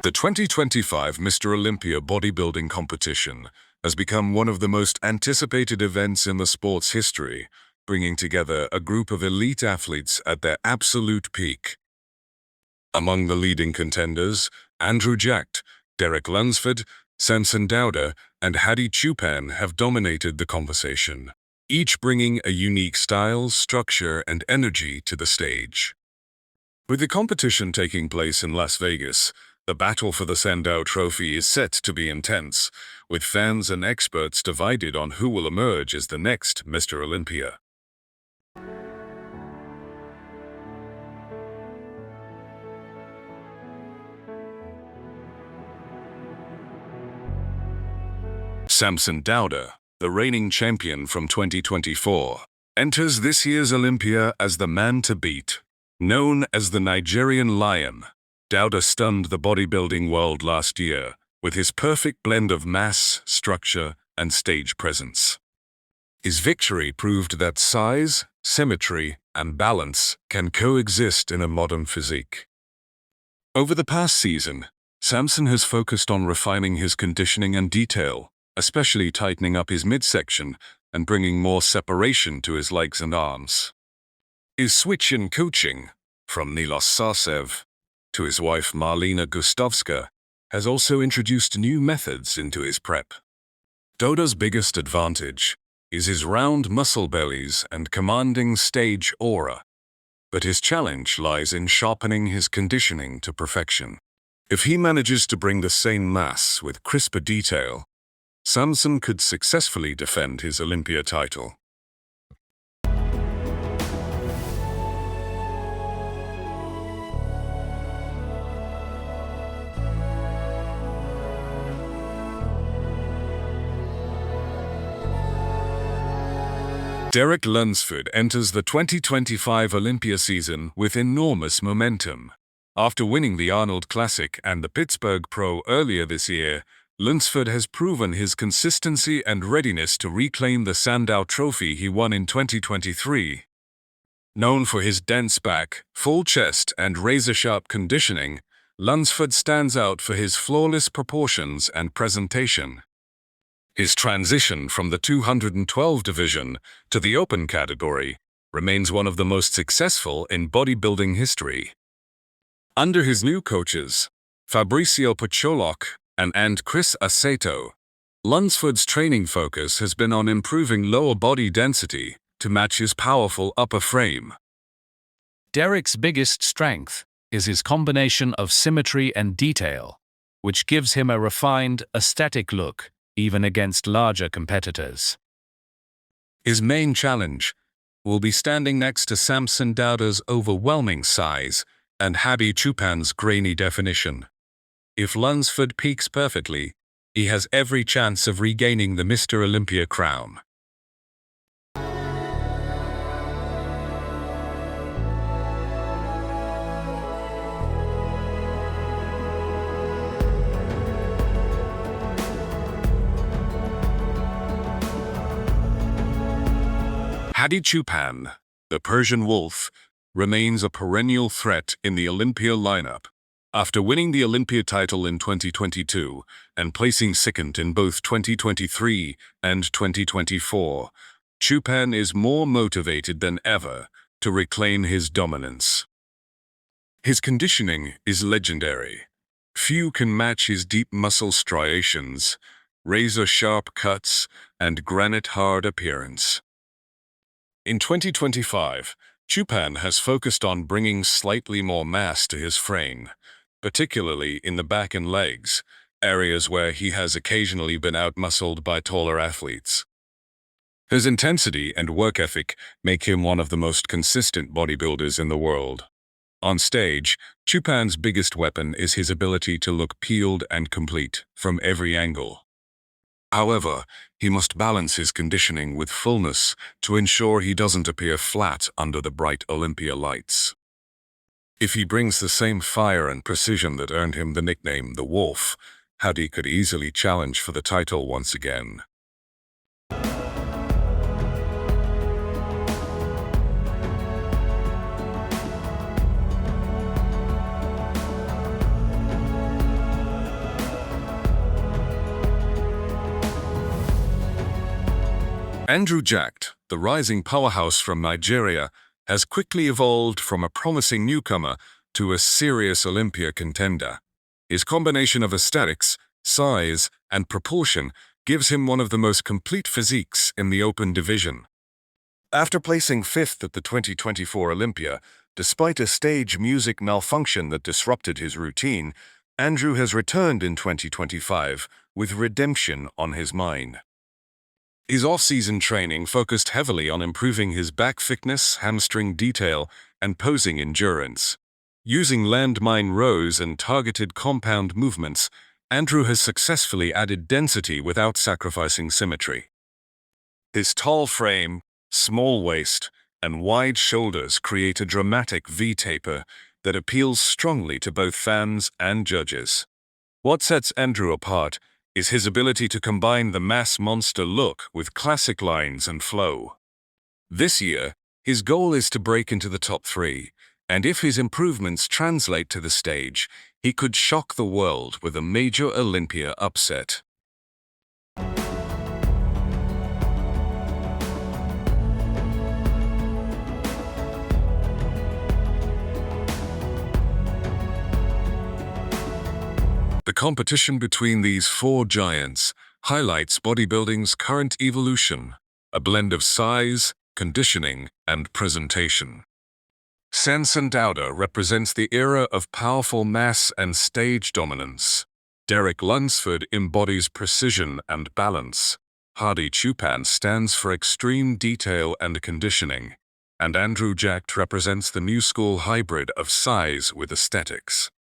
The 2025 Mr. Olympia bodybuilding competition has become one of the most anticipated events in the sport's history, bringing together a group of elite athletes at their absolute peak. Among the leading contenders, Andrew Jacked, Derek Lunsford, Samson Dauda, and Hadi Choopan have dominated the conversation, each bringing a unique style, structure, and energy to the stage. With the competition taking place in Las Vegas, the battle for the Sandow Trophy is set to be intense, with fans and experts divided on who will emerge as the next Mr. Olympia. Samson Dauda, the reigning champion from 2024, enters this year's Olympia as the man to beat. Known as the Nigerian Lion, Dauda stunned the bodybuilding world last year with his perfect blend of mass, structure, and stage presence. His victory proved that size, symmetry, and balance can coexist in a modern physique. Over the past season, Samson has focused on refining his conditioning and detail, especially tightening up his midsection and bringing more separation to his legs and arms. His switch in coaching, from Nilos Sarcev to his wife Marlena Gustavska, has also introduced new methods into his prep. Dauda's biggest advantage is his round muscle bellies and commanding stage aura, but his challenge lies in sharpening his conditioning to perfection. If he manages to bring the same mass with crisper detail, Samson could successfully defend his Olympia title. Derek Lunsford enters the 2025 Olympia season with enormous momentum. After winning the Arnold Classic and the Pittsburgh Pro earlier this year, Lunsford has proven his consistency and readiness to reclaim the Sandow Trophy he won in 2023. Known for his dense back, full chest, and razor-sharp conditioning, Lunsford stands out for his flawless proportions and presentation. His transition from the 212 division to the open category remains one of the most successful in bodybuilding history. Under his new coaches, Fabricio Pacholoc and Chris Aceto, Lunsford's training focus has been on improving lower body density to match his powerful upper frame. Derek's biggest strength is his combination of symmetry and detail, which gives him a refined, aesthetic look even against larger competitors. His main challenge will be standing next to Samson Dauda's overwhelming size and Hadi Choopan's grainy definition. If Lunsford peaks perfectly, he has every chance of regaining the Mr. Olympia crown. Hadi Choopan, the Persian Wolf, remains a perennial threat in the Olympia lineup. After winning the Olympia title in 2022 and placing second in both 2023 and 2024, Choopan is more motivated than ever to reclaim his dominance. His conditioning is legendary. Few can match his deep muscle striations, razor-sharp cuts, and granite-hard appearance. In 2025, Choopan has focused on bringing slightly more mass to his frame, particularly in the back and legs, areas where he has occasionally been outmuscled by taller athletes. His intensity and work ethic make him one of the most consistent bodybuilders in the world. On stage, Choopan's biggest weapon is his ability to look peeled and complete from every angle. However, he must balance his conditioning with fullness to ensure he doesn't appear flat under the bright Olympia lights. If he brings the same fire and precision that earned him the nickname The Wolf, Hadi could easily challenge for the title once again. Andrew Jacked, the rising powerhouse from Nigeria, has quickly evolved from a promising newcomer to a serious Olympia contender. His combination of aesthetics, size, and proportion gives him one of the most complete physiques in the open division. After placing 5th at the 2024 Olympia, despite a stage music malfunction that disrupted his routine, Andrew has returned in 2025 with redemption on his mind. His off-season training focused heavily on improving his back thickness, hamstring detail, and posing endurance. Using landmine rows and targeted compound movements, Andrew has successfully added density without sacrificing symmetry. His tall frame, small waist, and wide shoulders create a dramatic V-taper that appeals strongly to both fans and judges. What sets Andrew apart is his ability to combine the mass monster look with classic lines and flow. This year, his goal is to break into the top 3, and if his improvements translate to the stage, he could shock the world with a major Olympia upset. The competition between these 4 giants highlights bodybuilding's current evolution, a blend of size, conditioning, and presentation. Samson Dauda represents the era of powerful mass and stage dominance. Derek Lunsford embodies precision and balance. Hadi Choopan stands for extreme detail and conditioning. And Andrew Jacked represents the new school hybrid of size with aesthetics.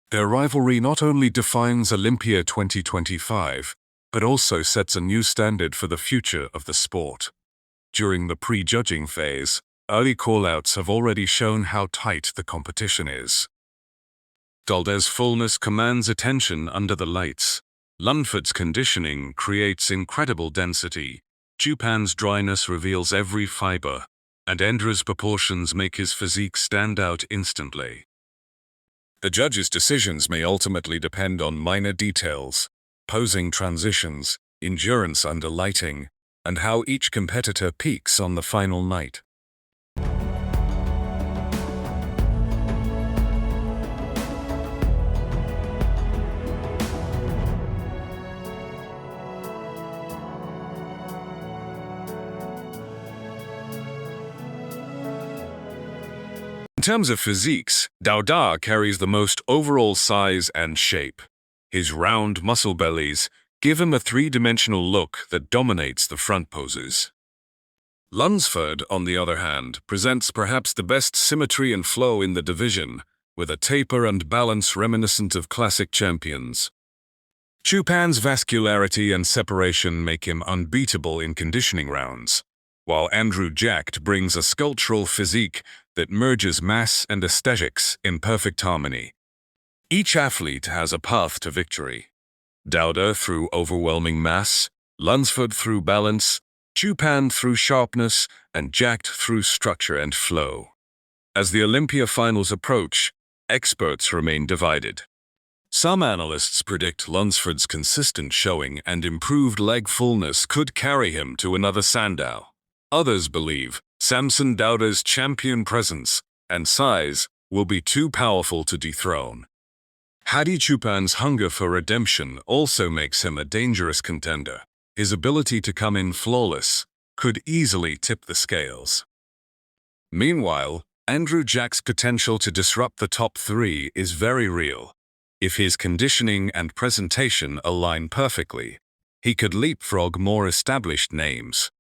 Their rivalry not only defines Olympia 2025, but also sets a new standard for the future of the sport. During the pre-judging phase, early call-outs have already shown how tight the competition is. Dauda's fullness commands attention under the lights. Lunsford's conditioning creates incredible density. Choopan's dryness reveals every fiber, and Andrew's proportions make his physique stand out instantly. The judges' decisions may ultimately depend on minor details, posing transitions, endurance under lighting, and how each competitor peaks on the final night. In terms of physiques, Dauda carries the most overall size and shape. His round muscle bellies give him a 3-dimensional look that dominates the front poses. Lunsford, on the other hand, presents perhaps the best symmetry and flow in the division, with a taper and balance reminiscent of classic champions. Choopan's vascularity and separation make him unbeatable in conditioning rounds, while Andrew Jacked brings a sculptural physique that merges mass and aesthetics in perfect harmony. Each athlete has a path to victory. Dauda through overwhelming mass, Lunsford through balance, Choopan through sharpness, and Jacked through structure and flow. As the Olympia finals approach, experts remain divided. Some analysts predict Lunsford's consistent showing and improved leg fullness could carry him to another Sandow. Others believe Samson Dauda's champion presence and size will be too powerful to dethrone. Hadi Choopan's hunger for redemption also makes him a dangerous contender. His ability to come in flawless could easily tip the scales. Meanwhile, Andrew Jack's potential to disrupt the top 3 is very real. If his conditioning and presentation align perfectly, he could leapfrog more established names.